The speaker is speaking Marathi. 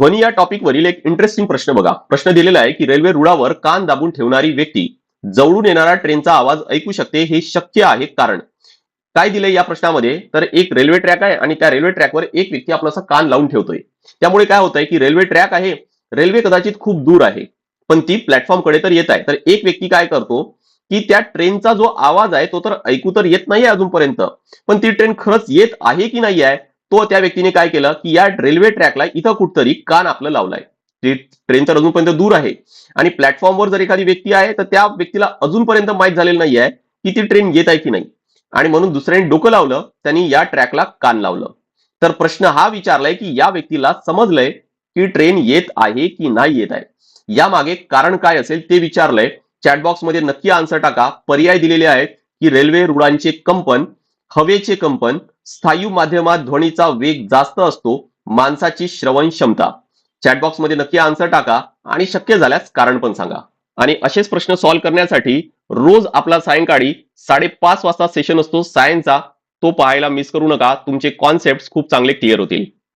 ध्वनी या टॉपिक वरील एक इंटरेस्टिंग प्रश्न बघा. प्रश्न दिलेला आहे की रेल्वे रुळावर कान दाबून ठेवणारी व्यक्ती जवळून येणारा ट्रेनचा आवाज ऐकू शकते, हे शक्य आहे कारण. काय दिलंय या प्रश्नामध्ये, तर एक रेल्वे ट्रॅक आहे आणि त्या रेल्वे ट्रॅकवर एक व्यक्ती आपला असा कान लावून ठेवतोय. त्यामुळे काय होतंय की रेल्वे ट्रॅक आहे, रेल्वे कदाचित खूप दूर आहे, पण ती प्लॅटफॉर्म कडे तर येत आहे. तर एक व्यक्ती काय करतो की त्या ट्रेनचा जो आवाज आहे तो तर ऐकू तर येत नाहीये अजूनपर्यंत, पण ती ट्रेन खरंच येत आहे की नाही आहे, तो त्या व्यक्तीने काय केलं की या रेल्वे ट्रॅकला इथं कुठतरी कान आपलं लावलाय. ती ट्रेन तर अजूनपर्यंत दूर आहे आणि प्लॅटफॉर्मवर जर एखादी व्यक्ती आहे तर त्या व्यक्तीला अजूनपर्यंत माहित झालेलं नाही आहे की ती ट्रेन येत आहे की नाही, आणि म्हणून दुसऱ्याने डोकं लावलं, त्यांनी या ट्रॅकला कान लावलं. तर प्रश्न हा विचारलाय की या व्यक्तीला समजलंय की ट्रेन येत आहे की नाही येत आहे, या मागे कारण काय असेल ते विचारलंय. चॅटबॉक्स मध्ये नक्की आन्सर टाका. पर्याय दिलेले आहेत की रेल्वे रुळांचे कंपन, हवेचे कंपन, स्थायू माध्यमात ध्वनीचा वेग जास्त असतो, माणसाची श्रवण क्षमता. चॅटबॉक्स मध्ये नक्की आन्सर टाका आणि शक्य झाल्यास कारण पण सांगा. आणि असेच प्रश्न सॉल्व्ह करण्यासाठी रोज आपला सायंकाळी 5:30 वाजता सेशन असतो सायन्सचा, तो पाहायला मिस करू नका. तुमचे कॉन्सेप्ट खूप चांगले क्लिअर होतील.